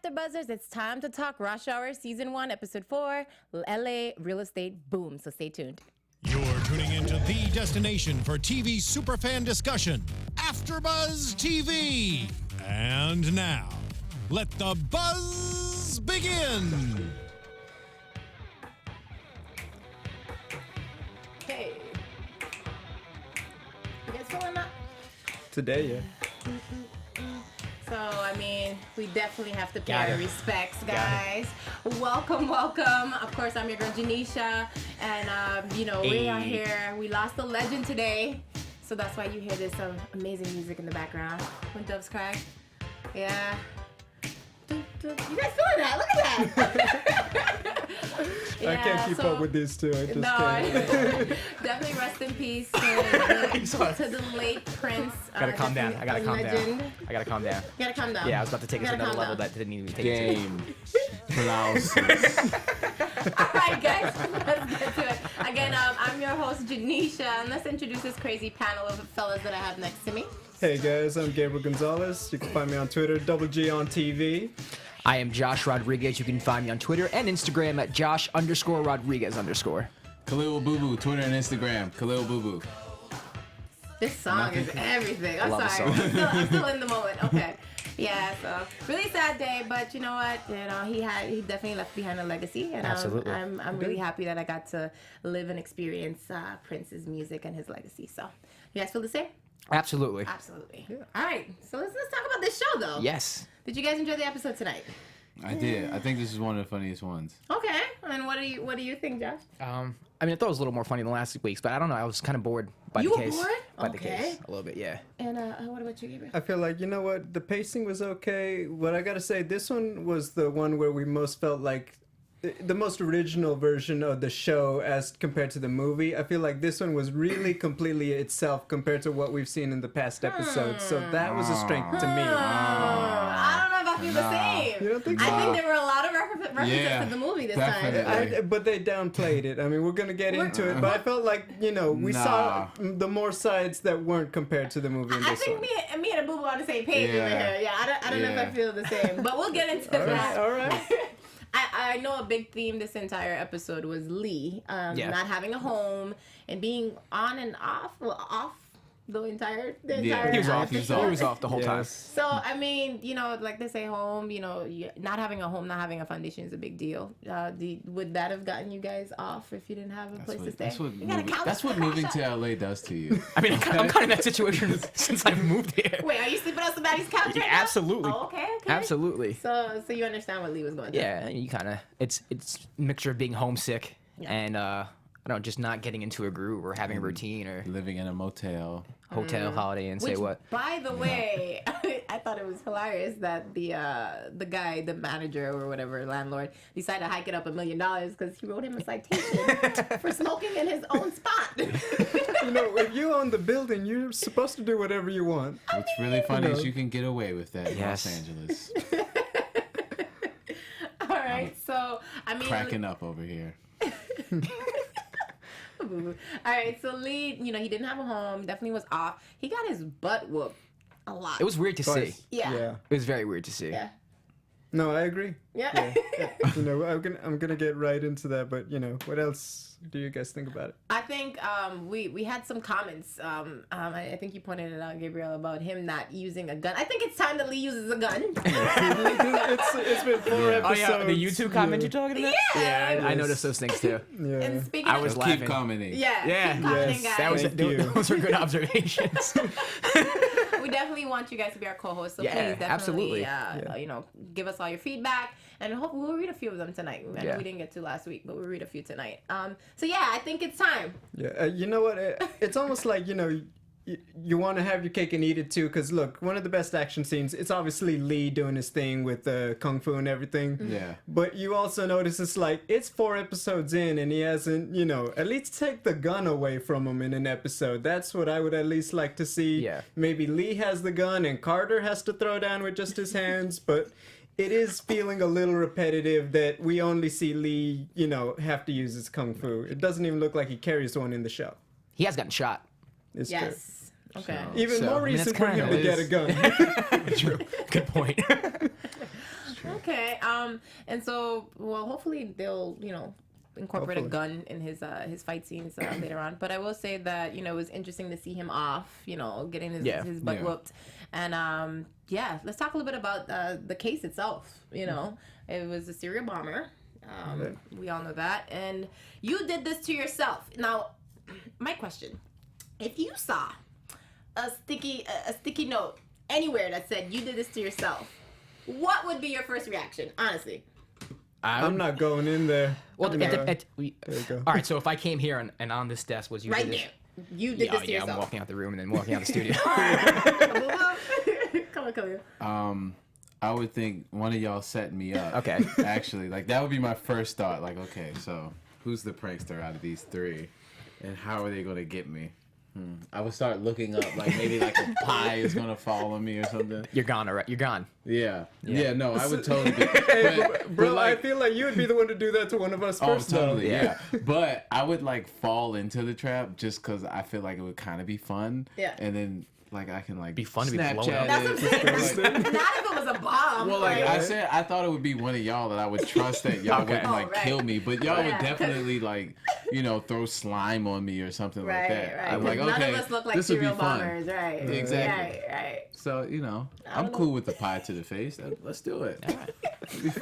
AfterBuzzers, it's time to talk Rush Hour Season 1, Episode 4, LA Real Estate Boom. So stay tuned. You're tuning into the destination for TV superfan discussion, AfterBuzz TV. And now, let the buzz begin. Hey. You guys feeling that? Today, yeah. So, I mean, we definitely have to pay our respects, guys. Welcome, welcome. Of course, I'm your girl, Janeisha. And, we are here. We lost a legend today. So that's why you hear this amazing music in the background. When doves cry. Yeah. You guys feeling that? Look at that. I can't keep up with these two. I just can't. Definitely rest in peace to the late Prince. Gotta calm down. I gotta calm legend. down. I gotta calm down. You gotta calm down. Yeah, I was about to take it to another level that didn't even take it to. Blouses. All right, guys, let's get to it. Again, I'm your host, Janeisha, and let's introduce this crazy panel of fellas that I have next to me. Hey guys, I'm Gabriel Gonzalez. You can find me on Twitter, Double G on TV. I am Josh Rodriguez. You can find me on Twitter and Instagram at Josh_Rodriguez_. Khaliel Abooboo, Twitter and Instagram. Khaliel Abooboo. This song is everything. I'm love sorry. the song. I'm still in the moment. Okay. Yeah, so really sad day, but you know what? He definitely left behind a legacy, and Absolutely. I'm really happy that I got to live and experience Prince's music and his legacy. So, you guys feel the same? Absolutely. Absolutely. Yeah. All right. So let's talk about this show, though. Yes. Did you guys enjoy the episode tonight? I did. I think this is one of the funniest ones. Okay. And what do you think, Josh? I mean, I thought it was a little more funny than last week's, but I don't know. I was kind of bored by You the were case. bored? By Okay. the case, a little bit, yeah. And what about you, Gabriel? I feel like, you know what, the pacing was okay. What I gotta say, this one was the one where we most felt like the most original version of the show as compared to the movie. I feel like this one was really completely itself compared to what we've seen in the past episodes. So that was a strength to me. I don't know if I feel the same. You don't think so? I think there were a lot of references Yeah, to the movie this definitely. time. But they downplayed it. I mean, we're gonna get into it, but I felt like, we saw the more sides that weren't compared to the movie in I this think one. me and Abooboo on the same page over here. Yeah, I don't know if I feel the same, but we'll get into that. All right. I know a big theme this entire episode was Lee not having a home and being on and off the entire He was off. He was off the whole time. So, I mean, like they say, home, not having a home, not having a foundation is a big deal. Would that have gotten you guys off if you didn't have a place to stay? That's what moving to LA does to you. I mean, I'm kind of in that situation since I moved here. Wait, are you sleeping on somebody's couch right Absolutely. now? Oh, okay. Absolutely. So you understand what Lee was going through? Yeah, you kind of, it's a mixture of being homesick and, just not getting into a groove or having a routine or Living in a motel. Hotel, Holiday Inn, say what. By the way, I thought it was hilarious that the guy, the manager or whatever, landlord, decided to hike it up $1 million because he wrote him a citation for smoking in his own spot. If you own the building, you're supposed to do whatever you want. What's really funny is you can get away with that in Yes. Los Angeles. All right, so I mean, Cracking up over here. All right, so Lee, he didn't have a home, definitely was off. He got his butt whooped a lot. It was weird to see. Yeah. It was very weird to see. Yeah. No, I agree. Yeah. I'm gonna get right into that, but what else do you guys think about it? I think we had some comments. I think you pointed it out, Gabriel, about him not using a gun. I think it's time that Lee uses a gun. It's been 4 episodes. Oh yeah, the YouTube comment you're talking about? Yeah. I noticed those things too. Yeah. And speaking I of, was Keep laughing. commenting. yeah, keep commenting, Yes, guys. Thank you. Those were good observations. We definitely want you guys to be our co-hosts, so Yeah, please definitely, absolutely. give us all your feedback, and hopefully we'll read a few of them tonight. I know Yeah. we didn't get to last week, but we'll read a few tonight. So yeah, I think it's time. Yeah, you know what? It's almost like you want to have your cake and eat it too. Because look, one of the best action scenes. It's obviously Lee doing his thing with kung fu and everything. Yeah. But you also notice it's 4 episodes in, and he hasn't, at least take the gun away from him in an episode. That's what I would at least like to see. Yeah. Maybe Lee has the gun and Carter has to throw down with just his hands, but. It is feeling a little repetitive that we only see Lee, have to use his kung fu. It doesn't even look like he carries one in the show. He has gotten shot. It's Yes. Okay. true. Even more reason for him to get a gun. True. Good point. Okay. And so, well, hopefully they'll, incorporate a gun in his fight scenes later on. But I will say that, it was interesting to see him off, getting his butt whooped. And let's talk a little bit about the case itself. It was a serial bomber. We all know that. And you did this to yourself. Now, my question, if you saw a sticky note anywhere that said you did this to yourself, what would be your first reaction, honestly? I'm not going in there. Well, there you go. All right, so if I came here and on this desk was you Right did this, there. You did this to yourself. I'm walking out the room and then walking out the studio. Come on, Khaliel. I would think one of y'all setting me up. Okay. Actually, like that would be my first thought. Like, okay, so who's the prankster out of these three, and how are they gonna get me? I would start looking up, like maybe like a pie is gonna follow me or something. You're gone, all right? You're gone. Yeah. No, I would totally be. Bro, like, I feel like you would be the one to do that to one of us oh, first. totally, though. yeah. But I would like fall into the trap just because I feel like it would kind of be fun. Yeah. And then like I can like Be fun to be Snapchat blown up. That's what I'm saying. Not if it was a bomb. Well, like I said, I thought it would be one of y'all that I would trust that y'all wouldn't like kill me, but y'all would definitely like, throw slime on me or something like that. Right. I'm like, None okay, of us look like this would be serial fun. bombers, right? Exactly. Right. So I'm cool with the pie to the face. Let's do it.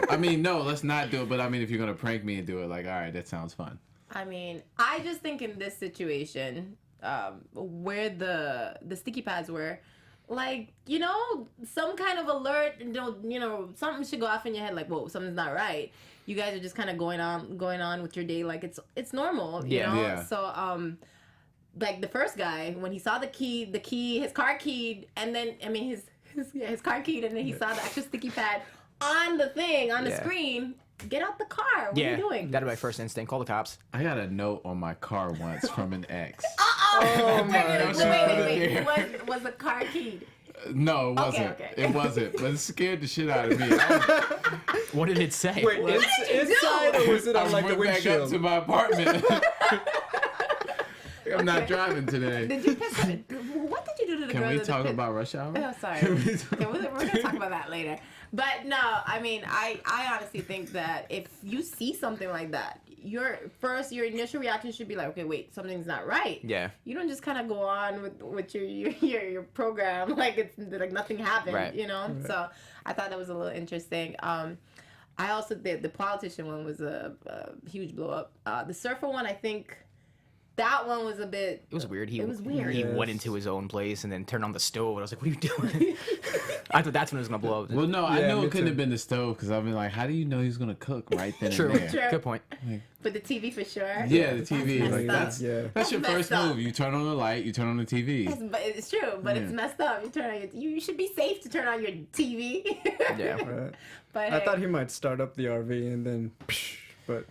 I mean, no, let's not do it. But I mean, if you're gonna prank me and do it, like, all right, that sounds fun. I mean, I just think in this situation, where the sticky pads were, like, some kind of alert, something should go off in your head, like, whoa, something's not right. You guys are just kind of going on with your day like it's normal, you know? Yeah. So, like the first guy, when he saw the key, his car keyed, and then, I mean, his car keyed, and then he saw the actual sticky pad on the thing, on the screen. Get out the car. What are you doing? That'd be my first instinct. Call the cops. I got a note on my car once from an ex. Oh my Wait. Was the car keyed? No, it wasn't. Okay. It wasn't. But it scared the shit out of me. What did it say? Wait, inside or was it on like the went back up windshield? to my apartment. I'm not driving today. Did you piss? What did you do to the girl? Can we that talk pissed? about Rush Hour? Oh, sorry. Okay, we're gonna talk about that later. But no, I mean, I honestly think that if you see something like that, your initial reaction should be like, okay, wait, something's not right. Yeah. You don't just kind of go on with your program like it's like nothing happened, Right. Right. So I thought that was a little interesting. I also the politician one was a huge blow up. The surfer one, I think. That one was a bit... It was weird. It was weird. He went into his own place and then turned on the stove. And I was like, what are you doing? I thought that's when it was going to blow up. Well, no, I knew me it couldn't too. have been the stove because I've been like, how do you know he's going to cook right then True. and there? True. Good point. But the TV for sure. Yeah, the TV. That's Like, messed that's up. your That's first messed up. move. You turn on the light, you turn on the TV. But it's true, but it's messed up. You should be safe to turn on your TV. Yeah. Right. But I thought he might start up the RV and then, but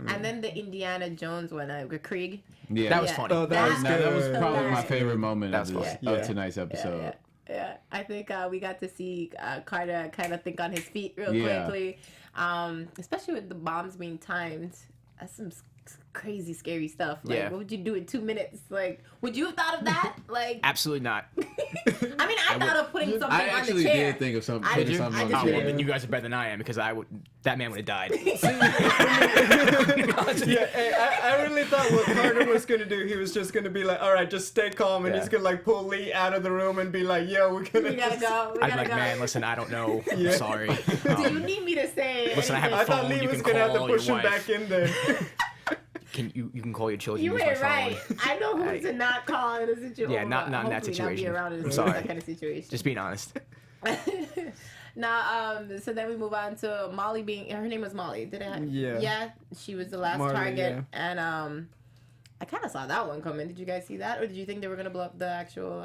And then the Indiana Jones one, Krieg. Yeah. That was funny. oh, that was No, that was good. probably my Hilarious. favorite moment That's of, funny. of Yeah. tonight's episode. Yeah. I think we got to see Carter kind of think on his feet real Yeah. quickly, especially with the bombs being timed. That's some crazy, scary stuff. Like, Yeah. what would you do in 2 minutes? Like, would you have thought of that? Like, Absolutely not. I mean, I thought of putting something I on the actually chair. did think of something. I putting did. something I on did. the Oh, well, chair. then you guys are better than I am because that man would have died. yeah, hey, I really thought what Carter was gonna do, he was just gonna be like, all right, just stay calm, and Yeah. he's gonna like pull Lee out of the room and be like, yo, we're gonna. We gotta go. I'd be like, man, listen, I don't know. I'm Yeah. sorry. Do you need me to say? Listen, I have anything? I thought phone, Lee you was can gonna have to call push your him wife. back in there. You can call your children. You use ain't my right. phone. I know who to not call in a situation. Yeah, not in that Hopefully situation. Not be around in I'm sorry. that kind of situation. Just being honest. Now, so then we move on to Molly being. Her name was Molly. Did I? Yeah. Yeah, she was the last Marley, target, yeah. and I kind of saw that one coming. Did you guys see that, or did you think they were gonna blow up the actual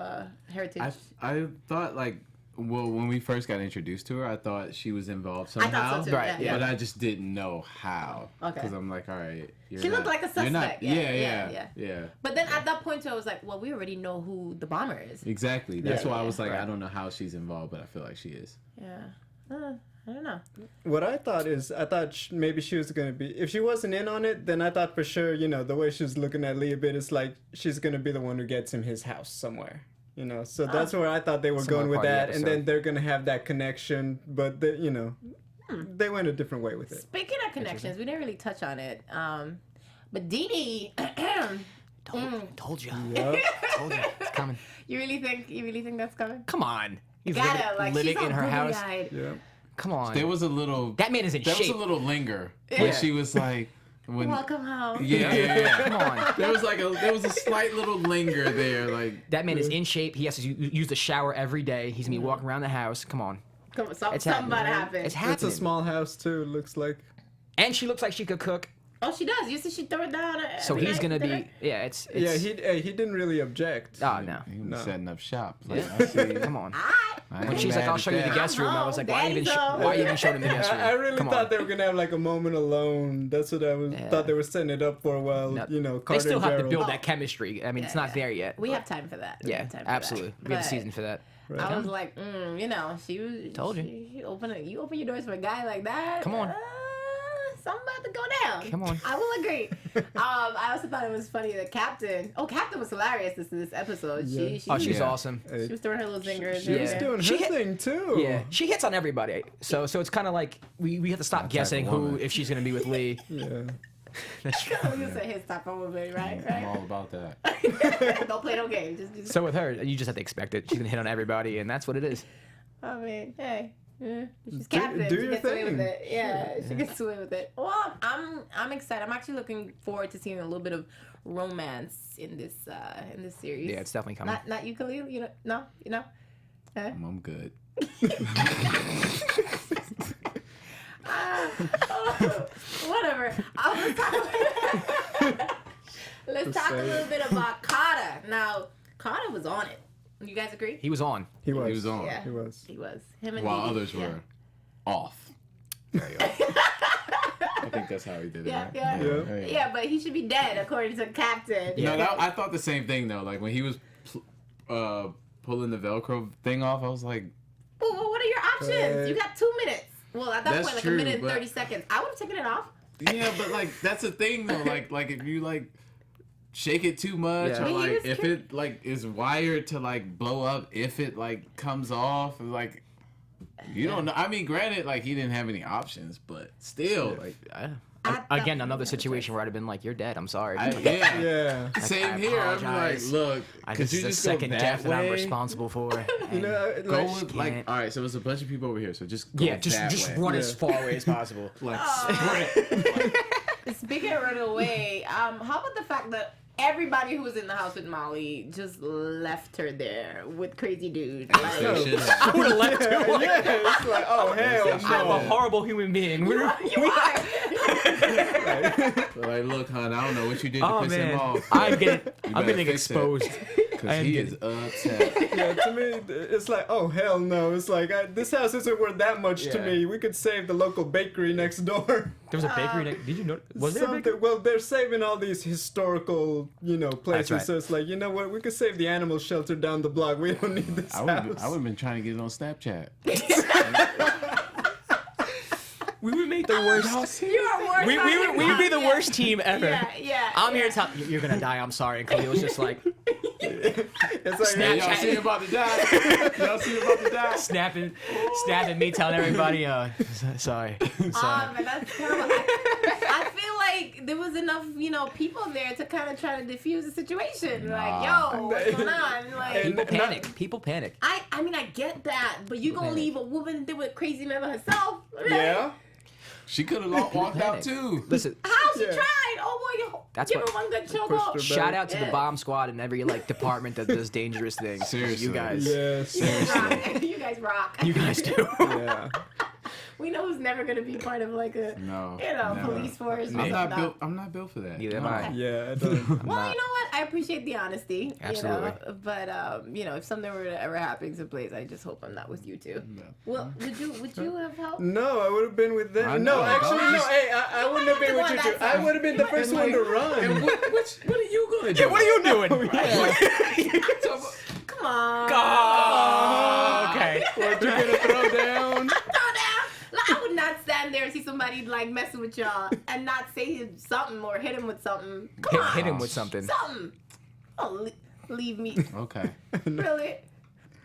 heritage? I thought like, well, when we first got introduced to her, I thought she was involved somehow. I thought so too. Right, Yeah. But I just didn't know how. Okay. Because I'm like, all right. You're She looked not- like a you're not- suspect. Yeah, yeah. yeah. But then at that point too, I was like, well, we already know who the bomber is. Exactly. That's Yeah, why I yeah. was like, Right. I don't know how she's involved, but I feel like she is. Yeah. I don't know. What I thought is, maybe she was gonna be. If she wasn't in on it, then I thought for sure, the way she was looking at Lee a bit, it's like she's gonna be the one who gets him his house somewhere. You know, so that's where I thought they were Similar going with party that, and then episode. they're gonna have that connection, but you know, they went a different way with it. Speaking of connections, we didn't really touch on it. But Dee Dee, Told you. Yep. Told you. It's coming. you really think that's coming? Come on. He's Gotta, like, living she's in all her house. googly-eyed. Yeah. Come on. There was a little. That man is in There was shape. a little linger Yeah. when she was like, when. Welcome home. Yeah. Come on. There was a slight little linger there, like. That man is in shape. He has to use the shower every day. He's gonna be walking around the house. Come on. Come on, It's something happening. about to happen. It's happening. It's a small house too. Looks like. And she looks like she could cook. Oh, she does. You see, she throw it down. So every he's night, gonna didn't be. Yeah, it's. Yeah, he didn't really object. Oh no. He was No. setting up shop. Like, Yeah. I see. Come on. I When ain't she's like, mad "I'll at show you the that. guest room," I was like, "Why even? Why even show them the guest room?" I really Come thought on. they were gonna have like a moment alone. That's what I was thought they were setting it up for. Well, No, you know, They Carter still and have to Gerald. build that chemistry. I mean, it's not there yet. We have time for that. We Yeah, have time for absolutely. That. We have a But season for that. I was like, you know, she was. Told you. You open your doors for a guy like that. Come on. Something about to go down. Come on. I will agree. I also thought it was funny that Captain was hilarious this episode. Yeah. She Oh, she's Yeah. awesome. she was throwing her little zingers. She was Yeah. doing her She hit- thing too. Yeah, she hits on everybody. So it's kind of like we have to stop type guessing of who woman. if she's gonna be with Lee. Yeah. That's true. You said his type of woman, right? I'm Right. all about that. Don't play no games. Just So with her, you just have to expect it. She's gonna hit on everybody, and that's what it is. I mean, hey. Yeah, she's Do- captain. do She your gets away with thing. it. Yeah, she gets away with it. Well, I'm excited. I'm actually looking forward to seeing a little bit of romance in this series. Yeah, it's definitely coming. Not you, Khaliel. You know, no. Huh? I'm good. Whatever. Let's talk a little bit about Carter. Now, Carter was on it. You guys agree? He was on. He was. He was on. Yeah. He was. He was. Him and While Dee Dee. others were off. There you go. I think that's how he did it. Yeah, right? yeah. Yeah. Yeah, but he should be dead according to Captain. No, I thought the same thing though. Like when he was pulling the Velcro thing off, I was like, Well, what are your options? You got 2 minutes. Well, at that That's point, like true, a minute and but- 30 seconds. I would have taken it off. yeah, but like that's the thing though. Like if you like shake it too much, Yeah. or But he like was if it like is wired to like blow up, if it like comes off, like you don't know. I mean, granted, like he didn't have any options, but still, like Again, another situation where I'd have been like, "You're dead. I'm sorry." yeah. Yeah. Same I here. I'm like, apologize. look, could This you is the just go second that death that I'm way? responsible for. You know, Go like, with like, can't. all right. So there's a bunch of people over here. So just go Yeah, just that way. run as Yeah. far away as possible. Like sprint. Speaking of running away, how about the fact that everybody who was in the house with Molly just left her there with crazy dude? Like, So shit. I would have left too. yeah, it's like, oh hell I'm a no. horrible human being. you are. Like, look, hon, I don't know what you did to Oh piss him man, off. I'm better getting fix it. exposed. Because I am he getting- is upset. Yeah, to me, it's like, oh hell no. It's like this house isn't worth that much to Yeah. me. We could save the local bakery next door. There was a bakery. Did you know? Was there a Something. bakery? Well, they're saving all these historical, places. right. So it's like, you know what? We could save the animal shelter down the block. We don't need this I would house. have been trying to get it on Snapchat. We would make the worst. You are worse. We would be the worst team ever. Yeah. I'm here to tell you, you're gonna die. I'm sorry. And Khaliel was just like It's like, Hey, hey, y'all see him about to die? Y'all see him about to die? snapping me, telling everybody, sorry. Man, that's terrible. I feel like there was enough, people there to kind of try to diffuse the situation. Like, yo, what's going on? Like, People panic. I mean, I get that, but you gonna leave a woman there with a crazy man by herself? Right? yeah. She could have walked out too. Listen, How she Yeah. tried? Oh boy, you That's give what- her one good choke Pushed off. her shout out to the Yeah. bomb squad and every department that does dangerous things. Seriously. You guys. Yes. You guys rock. You guys rock. You guys do. Yeah. We know who's never gonna be part of like a No. never. police force. I'm not No. built. I'm not built for that. Neither am No. I. Yeah. It doesn't. Well, you know what? I appreciate the honesty. Absolutely. But if something were to ever happen to place, I just hope I'm not with you two. No. Well, would you have helped? No, I would have been with I them. know, No, actually, don't no. just- Hey, I wouldn't have been with you two. I would have been the first one to run. And what are you gonna do? Yeah, what are you doing? Come on. Oh, okay. What you gonna throw down? Throw down. Like, I would not stand there and see somebody like messing with y'all and not say something or hit him with something. Come on. Hit him with something. Something. Oh, Leave me. Okay. Really?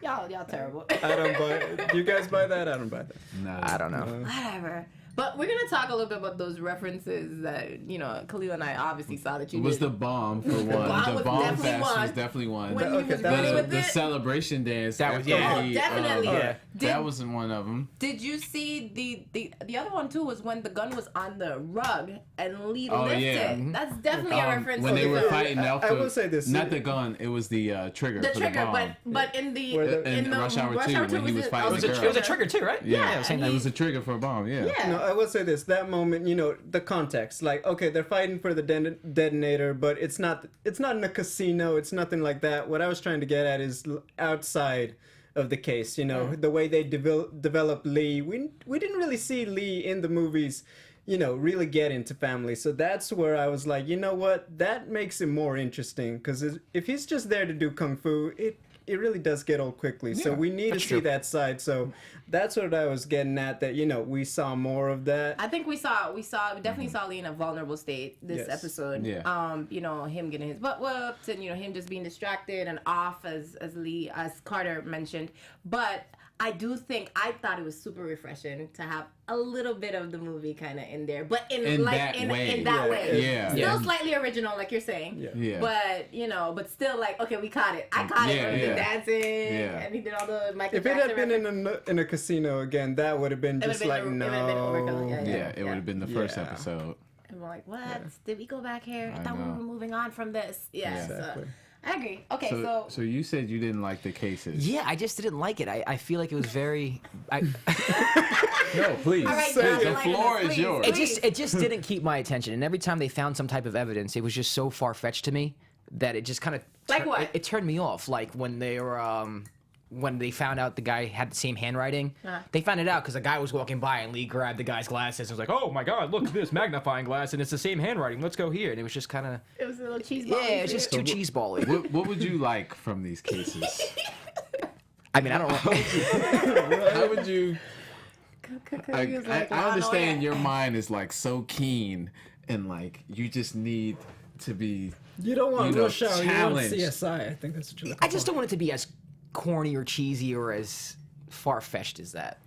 Y'all terrible. I don't buy. Do you guys buy that? I don't buy that. No. I don't know. Whatever. But we're gonna talk a little bit about those references that Khaliel and I obviously saw that you It was did. the bomb for one. bomb The was bomb definitely fest one. was definitely one. When he was that running was with The it. celebration dance. That was- after yeah. Oh, definitely. Yeah. That wasn't one of them. Did you see the other one too? Was when the gun was on the rug and Lee Oh, lifted. yeah. That's definitely a reference. When to they were the- fighting off I will say this. not the gun, it was the trigger the for trigger, the bomb. but in the Where the- in in the Rush Hour 2, when he was fighting also the the girl. It was a trigger too, right? Yeah, Yeah, and it was a trigger for a bomb. Yeah. Yeah. No, I will say this. That moment, the context. Like, okay, they're fighting for the detonator, but it's not in a casino. It's nothing like that. What I was trying to get at is outside of the case. The way they develop Lee. We didn't really see Lee in the movies. Really get into family. So that's where I was like, you know what? That makes it more interesting. Because if he's just there to do kung fu, it really does get old quickly. So we need to see that side. So that's what I was getting at. That we saw more of that. I think we definitely saw Lee in a vulnerable state this episode. Yeah. Him getting his butt whooped and him just being distracted and off as Carter mentioned. But I thought it was super refreshing to have a little bit of the movie kind of in there, but in that way. Yeah. Still slightly original, like you're saying. Yeah. But but still like, okay, we caught it. I caught it. When he dancing and he did all the Michael If it Jackson had been in a casino again, that would have been just like no. Yeah, it would have been the first episode. And we're like, what? Did we go back here? I thought we were moving on from this. Yeah. Exactly. So, I agree. Okay, So you said you didn't like the cases. Yeah, I just didn't like it. I feel like it was very. No, please. All right, Say Josh, it. The like floor this, is please, yours. please. It just didn't keep my attention, and every time they found some type of evidence, it was just so far fetched to me that it just kind of Like what? It turned me off. Like when they were when they found out the guy had the same handwriting. They found it out because a guy was walking by and Lee grabbed the guy's glasses and was like, "Oh my God, look at this magnifying glass and it's the same handwriting. Let's go here." And it was just kind of It was a little cheese. yeah, it's just too cheesebally. What would you like from these cases? I mean, I don't know. How would you? I "Oh, understand your mind is like so keen and like you just need to be. You don't want Rush Hour. You want challenged. CSI. I think that's what you're looking I just don't want it to be as corny or cheesy or as far fetched as that.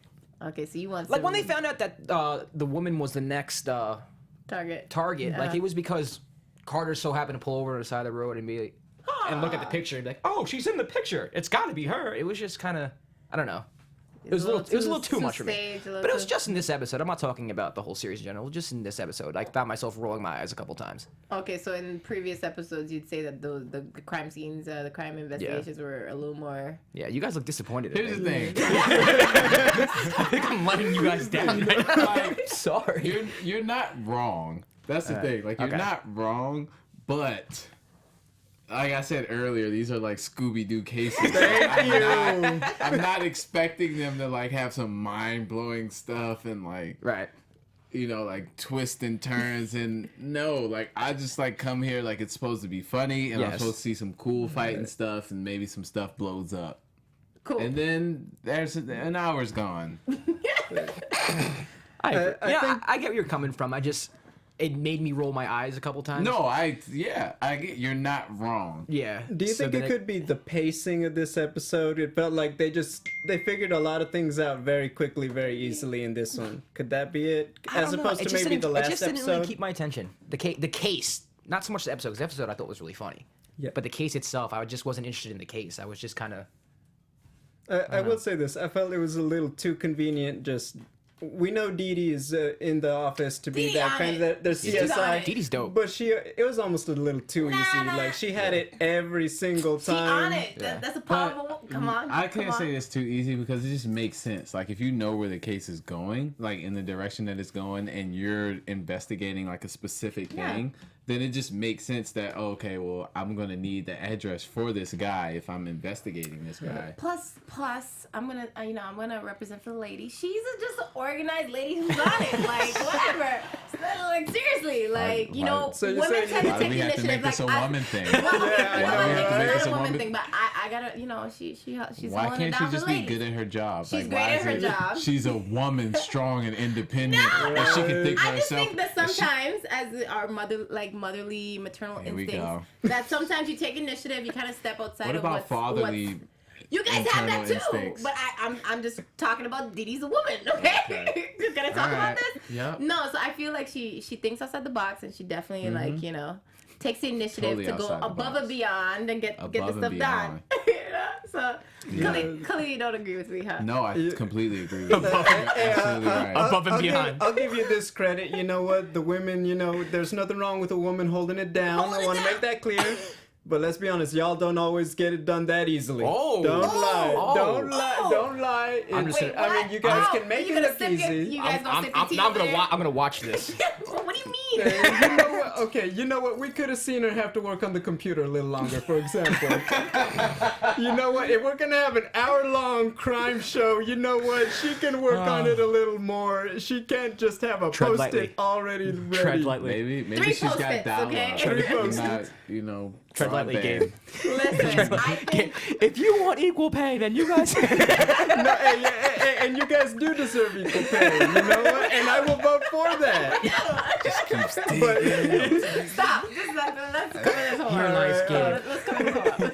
Okay, so you want Like when they found out that the woman was the next target. like it was because Carter so happened to pull over to the side of the road and be like, and look at the picture and be like, "Oh, she's in the picture. It's got to be her." It was just kind of, I don't know. It was a little too much for me. But it was just in this episode. I'm not talking about the whole series in general. Just in this episode, I found myself rolling my eyes a couple times. Okay, so in previous episodes, you'd say that the crime scenes, the crime investigations were a little more. Yeah, you guys look disappointed. in Here's the me. thing. I think I'm letting you guys down. Right now. Like, Sorry. you're not wrong. That's the thing. Like you're okay. not wrong, but like I said earlier, these are like Scooby-Doo cases. I'm not expecting them to like have some mind-blowing stuff and like Right. like twists and turns and no, like I just like come here like it's supposed to be funny and I'm Yes. supposed to see some cool fighting stuff and maybe some stuff blows up. Cool. And then there's an hour's gone. I think- get where you're coming from. It made me roll my eyes a couple times. No, I get you're not wrong. Yeah. Do you think it could be the pacing of this episode? It felt like they figured a lot of things out very quickly, very easily in this one. Could that be it? I As don't know. opposed It to just maybe didn't- the last It just didn't episode? really keep my attention. The case, not so much the episode, because the episode I thought was really funny. Yeah. But the case itself, I just wasn't interested in the case. I was just kind of. I will say this. I felt it was a little too convenient. Just we know Dee Dee is in the office to be Dee that on kind it. of the She's on CSI. it. Dee Dee's dope. But it was almost a little too easy. nah. Like she had it every single She time. on it. That's a powerful. Come on. I can't come on. say it's too easy because it just makes sense. Like if you know where the case is going, like in the direction that it's going, and you're investigating like a specific thing, then it just makes sense that okay, well, I'm gonna need the address for this guy if I'm investigating this guy. Plus, I'm gonna represent for the lady. She's just an organized lady who's on it. Like whatever. Like seriously, like So you're women saying- tend to Why do take we the have to initiative. make this a like woman thing? Well, okay, Yeah, I well, know, it's right? not It's a a woman woman- thing, but I gotta, you know, she's Why holding it can't she down just for be ladies. good at her job? She's like, great why at is her it- job. She's a woman, strong and independent. And she can think for I just herself. think that sometimes, as our motherly, maternal Here we instincts, go. that sometimes you take initiative, you kind of step outside What of about fatherly? You guys have that too, internal instincts? but I'm just talking about Diddy's a woman, okay? Just gonna talk about this. Yeah. No, so I feel like she thinks outside the box, and she definitely like, you know, takes the initiative Totally to go outside the above box. and beyond and get the Above stuff and done. beyond. You know? So Khaliel, you don't agree with me, huh? No, I completely agree with you. Absolutely right. Above and I'll beyond. I'll give you this credit. You know what? The women, you know, there's nothing wrong with a woman holding it down. Holding I it want to down. make that clear. But let's be honest, y'all don't always get it done that easily. Oh. Don't lie. Oh. Don't lie. Oh. Don't lie. I'm just It's- gonna- I mean, you guys Oh, can make you it gonna look sip your- easy. You guys gonna sip your tea Now over there? I'm gonna watch this. What do you mean? You know what? Okay, you know what? We could have seen her have to work on the computer a little longer, for example. You know what? If we're gonna have an hour-long crime show, you know what? She can work on it a little more. She can't just have a Tread post-it lightly. already ready. Tread lightly. Maybe 3 she's got Post-its, dialogue. okay? Three and Post-its. not, you know, Tread lightly, broadband. Gabe. Listen, I think If you want equal pay, then you guys. No, and you guys do deserve equal pay. You know what? And I will vote for that. But stop. Let's cover this whole. You're nice, Gabe. Let's cover this whole.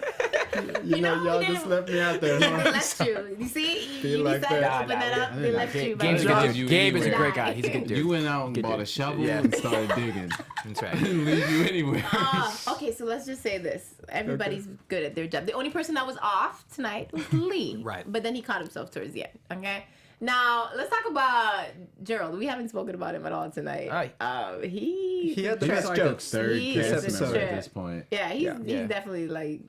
you know, know, y'all we just didn't- left me out there. They Huh? left you. You see, Feel you like decided that. to open that up. They left you. Gabe's a baby. good You dude. Gabe is a anywhere. great guy. He's a good dude. You went out and Good bought dude. a shovel Yeah. and started digging. That's right. Didn't leave you anywhere. Okay, so let's just say this. Everybody's good at their job. The only person that was off tonight was Lee. Right. But then he caught himself towards the end. Okay. Now let's talk about Gerald. We haven't spoken about him at all tonight. He He had the He's best like jokes. a third He cast is a member trip. at this point. Yeah, he's Yeah. definitely like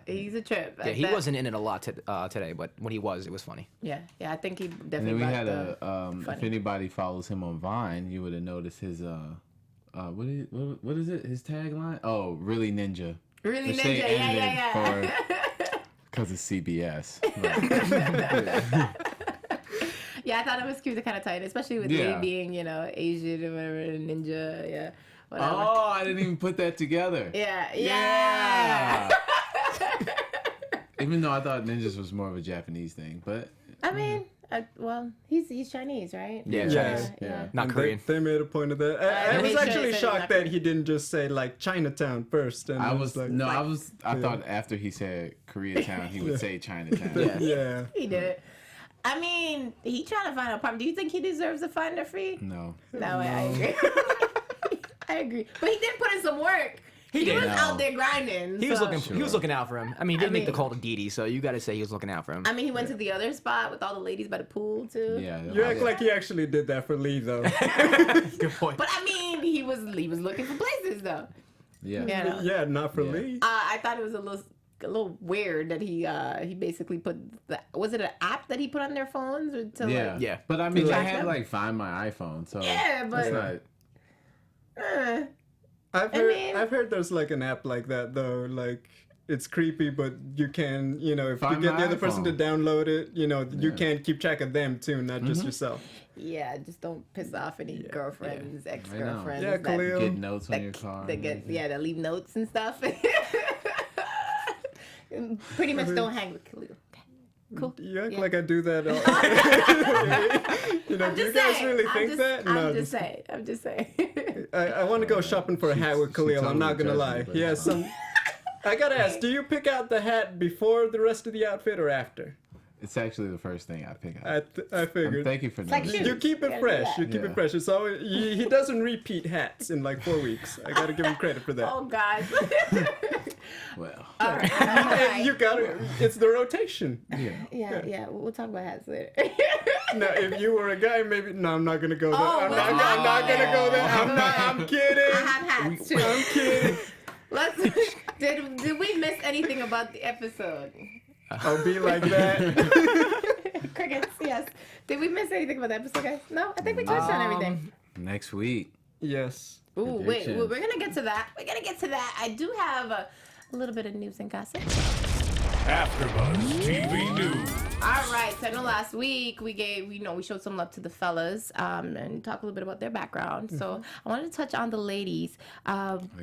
he's a trip. Yeah, he wasn't in it a lot today, but when he was, it was funny. Yeah, I think he And then definitely. we brought had the if funny. anybody follows him on Vine, you would have noticed his what is it? His tagline? Oh, really ninja. Really Which ninja. they Yeah. edited Because it's CBS. Right. Yeah, I thought it was cute to kind of tie it, especially with Yeah. Lee being, you know, Asian or whatever, ninja, yeah, whatever. Oh, I didn't even put that together. Yeah. Even though I thought ninjas was more of a Japanese thing, but I mean, well, he's Chinese, right? Yeah, Yeah. Chinese. yeah. Not And Korean. They made a point of that. they I was made sure actually they said shocked not that he didn't just say like Chinatown first. And I it was like, I thought after he said Koreatown, he would say Chinatown. Yeah. yeah. He did it. I mean, he trying to find a apartment. Do you think he deserves a finder fee? No. No, I agree. I agree. But he did put in some work. He did. was No. out there grinding. He was so- looking. He was looking out for him. I mean, he didn't make the mean- call to Didi, so you got to say he was looking out for him. I mean, he went to the other spot with all the ladies by the pool too. Yeah. You act like he actually did that for Lee though. Good point. But I mean, he was looking for places though. Yeah. Yeah. Yeah, not for Yeah. Lee. I thought it was a little weird that he basically put was it an app that he put on their phones or to Yeah. like Yeah. But I mean, they track had them? like Find My iPhone, so Yeah, but- it's not. I've I heard mean- I've heard there's like an app like that though, like it's creepy, but you can, you know, if Find you get My the other person to iPhone. download it, you know, you Yeah. can keep track of them too, not just yourself. yeah, just don't piss off any girlfriends, ex-girlfriends. Yeah, that- Khaliel. Get notes on your that, car. that get that leave notes and stuff. Pretty much don't hang with Khaliel. Cool. You act Yeah. like I do that. You know, do you Just guys saying. really I'm think just, that? I'm just saying. I'm just saying. I want to go shopping for a hat with she Khaliel. I'm not totally gonna judged me, lie. but He has it's some. I gotta ask, do you pick out the hat before the rest of the outfit or after? It's actually the first thing I pick out. I figured. Thank you for like noticing. shoes. You keep You it gotta fresh. do that. You keep Yeah. it fresh. It's always he doesn't repeat hats in like 4 weeks. I gotta give him credit for that. Oh God. Well, All right. And you gotta. It's the rotation. yeah. Yeah. We'll talk about hats later. Now, if you were a guy, maybe no. I'm not gonna go there. Oh, I'm let's not not gonna go go there. there. I'm not. I'm I kidding. have hats too. I'm kidding. Let's. Did we miss anything about the episode? I'll be like that. Crickets. Yes. Did we miss anything about the episode, guys? No. I think we touched on everything. Next week. Yes. Ooh, wait. predictions. We're gonna get to that. I do have a little bit of news and gossip. AfterBuzz TV News. All right, so I know last week we showed some love to the fellas and talk a little bit about their background. So I wanted to touch on the ladies.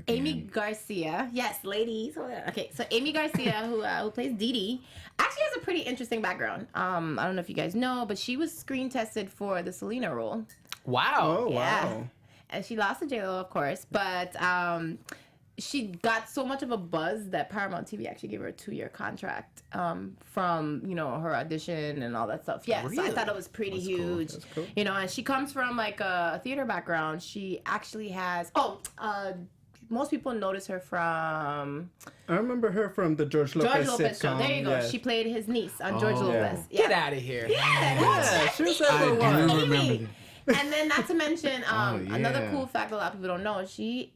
Amy Garcia, yes, ladies. Okay, so Amy Garcia, who plays Dee Dee, actually has a pretty interesting background. I don't know if you guys know, but she was screen tested for the Selena role. Wow. Oh, Yeah. wow. And she lost to J-Lo, of course, but she got so much of a buzz that Paramount TV actually gave her a 2-year contract from, her audition and all that stuff. Yeah, Really? so I thought it was pretty huge. That's cool. And she comes from like a theater background. She actually has most people notice her from I remember her from the George Lopez Lopez sitcom. show. There you go. Yeah. She played his niece on George Oh. Lopez. Get out of here. Yeah, she was there I for a do while. remember Amy. that. And then, not to mention, another yeah. cool fact a lot of people don't know, she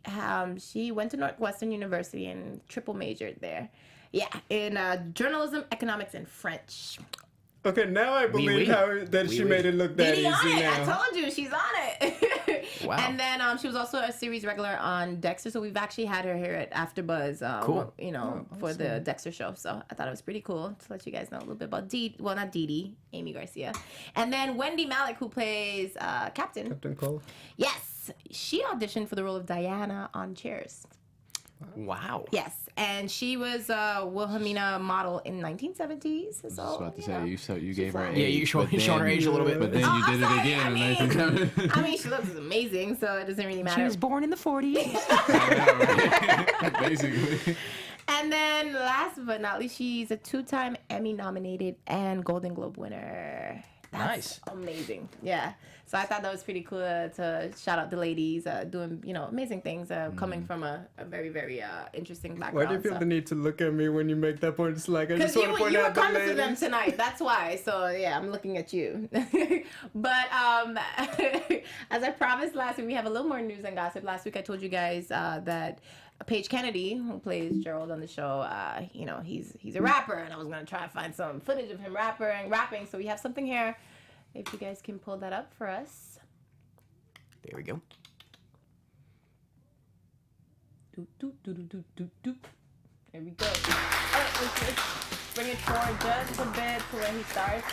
went to Northwestern University and triple majored there. Yeah, in journalism, economics, and French. Okay, now I believe that she made it look that Dee Dee on easy it. now. I told you, she's on it. Wow. And then she was also a series regular on Dexter, so we've actually had her here at AfterBuzz. Cool. For the Dexter show. So I thought it was pretty cool to let you guys know a little bit about not Dee Dee, Amy Garcia, and then Wendie Malick, who plays Captain. Captain Cole. Yes, she auditioned for the role of Diana on Cheers. Wow. Yes, and she was a Wilhelmina model in 1970s. So, I was about to say, you gave her fine. age. Yeah, you showing her age a little bit. But then you did it again in 1970. I mean, she looks amazing, so it doesn't really matter. She was born in the 40s. Basically. And then, last but not least, she's a 2-time Emmy-nominated and Golden Globe winner. That's Nice. amazing. Yeah. So I thought that was pretty cool to shout out the ladies doing, amazing things, coming from a very, very interesting background. Why do you feel the need to look at me when you make that point? It's like, I Because just want to point you were out the coming to them ladies. tonight. That's why. So, yeah, I'm looking at you. But as I promised last week, we have a little more news and gossip. Last week I told you guys that Paige Kennedy, who plays Gerald on the show, he's a rapper. And I was going to try to find some footage of him rapping. So we have something here. If you guys can pull that up for us. There we go. There we go. Let's bring it forward just a bit to when he starts.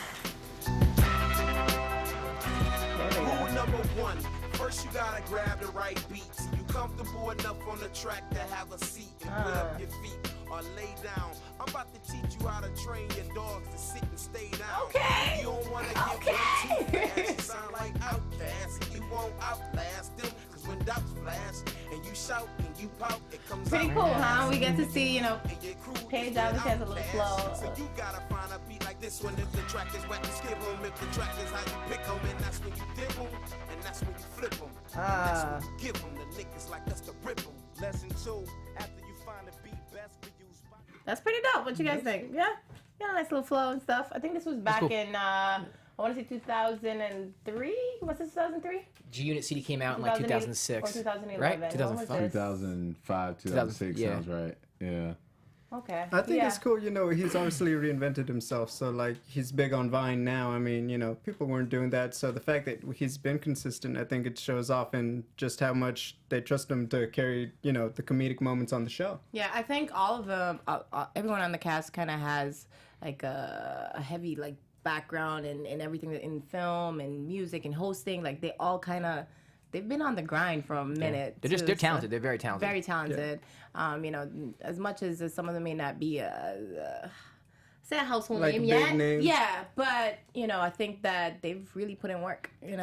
There we go. Rule number 1, first you gotta grab the right beats. You comfortable enough on the track to have a seat and put up your feet or lay down. I'm about to teach you how to train your dogs to sit and stay down. Okay. You don't wanna get one too fast. You sound like Outcast and you won't outlast them. Cause when doubts flash and you shout and you pout, it comes Pretty out cool, fast. huh? We get to see, And your crew Paige is obviously has a little outcast. flow. So you gotta find a beat like this one. If the track is wet, you skip 'em. If the track is how you pick 'em, and that's when you dip 'em, and that's when you flip 'em. That's when you give 'em. The niggas like us to rip 'em. Lesson 2, after you find a beat best for you. That's pretty dope. What you guys think? Yeah? Yeah, nice little flow and stuff. I think this was back cool. in, I want to say 2003? Was this 2003? G-Unit CD came out in like 2006. Or 2011. Right? When was 2005. this? 2005, 2006 yeah. sounds right. Yeah. Okay. I think yeah. it's cool, he's obviously reinvented himself. So, like, he's big on Vine now. I mean, people weren't doing that. So the fact that he's been consistent, I think it shows off in just how much they trust him to carry, the comedic moments on the show. Yeah, I think all of them, everyone on the cast kind of has like a heavy like background in everything in film and music and hosting. Like they all kind of, they've been on the grind for a minute. They're talented. They're very talented. Very talented. As much as some of them may not be say a household Like name big yet. names. Yeah, but I think that they've really put in work. And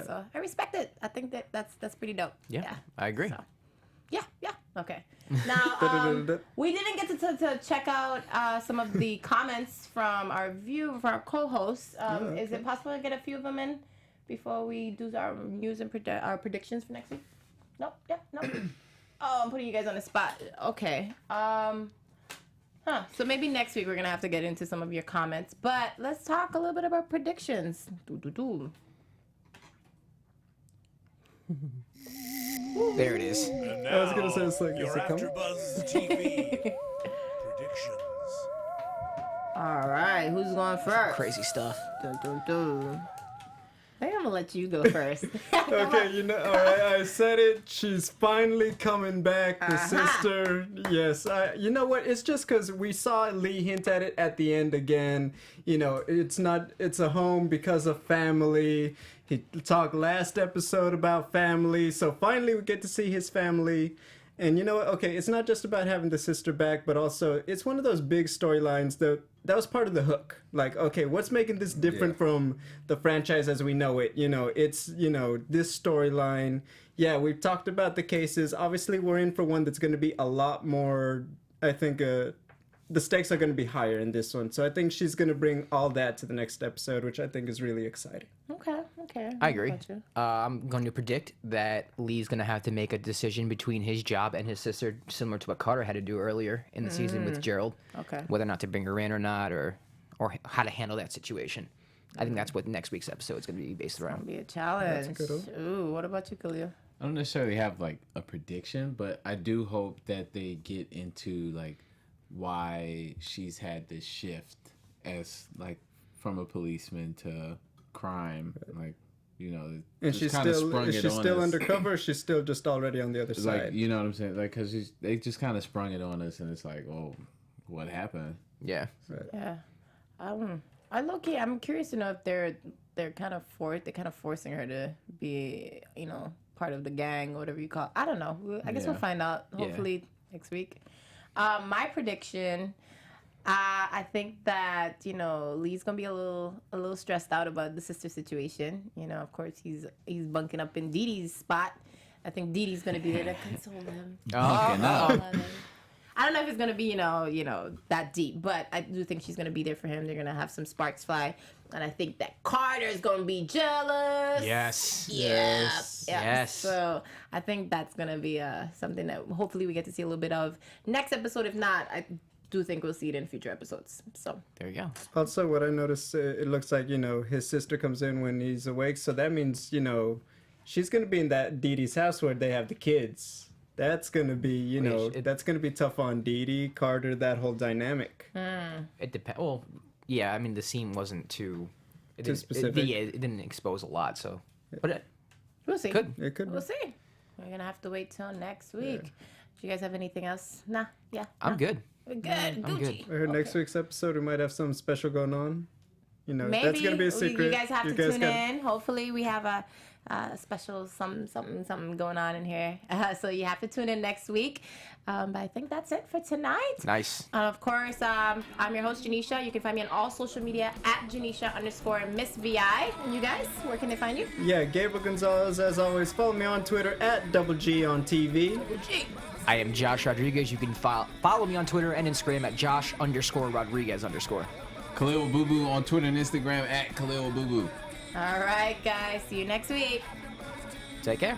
so I respect it. I think that's pretty dope. Yeah, I agree. So. Yeah. Okay. Now, we didn't get to check out some of the comments from our co-hosts. Is it possible to get a few of them in before we do our news and our predictions for next week? Nope. Yep. Nope. Oh, I'm putting you guys on the spot. Okay. So maybe next week we're gonna have to get into some of your comments, but let's talk a little bit about predictions. There it is. And I was gonna now, say, it's like, your is it coming? AfterBuzz TV predictions. All right, who's going first? Crazy stuff. I think I'm gonna let you go first. Okay, you know, all right, I said it. She's finally coming back, the sister. Yes, you know what? It's just because we saw Lee hint at it at the end again. You know, it's a home because of family. He talked last episode about family, so finally we get to see his family. And you know what? Okay, it's not just about having the sister back, but also it's one of those big storylines that was part of the hook. Like, okay, what's making this different from the franchise as we know it? You know, it's, you know, this storyline. Yeah, we've talked about the cases. Obviously, we're in for one that's going to be a lot more, I think, the stakes are going to be higher in this one. So I think she's going to bring all that to the next episode, which I think is really exciting. Okay. I agree. I'm going to predict that Lee's going to have to make a decision between his job and his sister, similar to what Carter had to do earlier in the season with Gerald. Okay. Whether or not to bring her in or not, or how to handle that situation. I think that's what next week's episode is going to be based around. It's going to be a challenge. Ooh, what about you, Khaliel? I don't necessarily have like a prediction, but I do hope that they get into like why she's had this shift as like from a policeman to crime, like, you know, and she's still undercover. Or she's still just already on the other side. Like, you know what I'm saying? Like, because they just kind of sprung it on us, and it's like, oh, what happened? Yeah. Right. Yeah. I'm curious to know if they're kind of forcing her to be, you know, part of the gang or whatever you call it. I don't know. I guess we'll find out hopefully next week. My prediction, I think that, you know, Lee's gonna be a little stressed out about the sister situation. You know, of course he's bunking up in Dee Dee's spot. I think Dee Dee's gonna be there to console him. I don't know if it's gonna be, you know, that deep, but I do think she's gonna be there for him. They're gonna have some sparks fly, and I think that Carter's gonna be jealous. Yes. Yes. So I think that's gonna be something that hopefully we get to see a little bit of next episode. If not, I do think we'll see it in future episodes. So there you go. Also, what I noticed, it looks like, you know, his sister comes in when he's awake, so that means, you know, she's gonna be in that Dee Dee's house where they have the kids. That's going to be, you know, that's going to be tough on Dee Dee, Carter, that whole dynamic. It depends. Well, yeah, I mean, the scene wasn't too specific. It didn't expose a lot, so. But we'll see. It could. We'll see. We're going to have to wait till next week. Do you guys have anything else? Nah. Yeah. I'm good. We're good. Gucci. I heard next week's episode, we might have something special going on. You know, maybe that's going to be a secret. You guys have to tune in. Hopefully we have a special something going on in here. So you have to tune in next week. But I think that's it for tonight. Nice. Of course, I'm your host, Janeisha. You can find me on all social media at Janeisha_MissVI. And you guys, where can they find you? Yeah, Gabriel Gonzalez, as always. Follow me on Twitter at @G on TV. I am Josh Rodriguez. You can follow me on Twitter and Instagram at Josh_Rodriguez_. Khaliel Abooboo on Twitter and Instagram at Khaliel Abooboo. All right, guys. See you next week. Take care.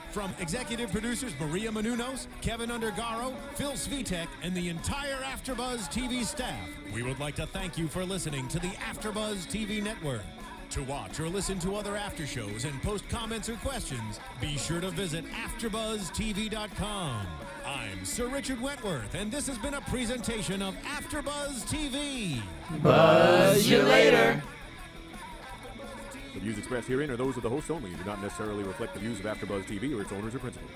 From executive producers Maria Menounos, Kevin Undergaro, Phil Svitek, and the entire AfterBuzz TV staff, we would like to thank you for listening to the AfterBuzz TV network. To watch or listen to other after shows and post comments or questions, be sure to visit AfterBuzzTV.com. I'm Sir Richard Wentworth, and this has been a presentation of AfterBuzz TV. Buzz you later. The views expressed herein are those of the hosts only and do not necessarily reflect the views of AfterBuzz TV or its owners or principals.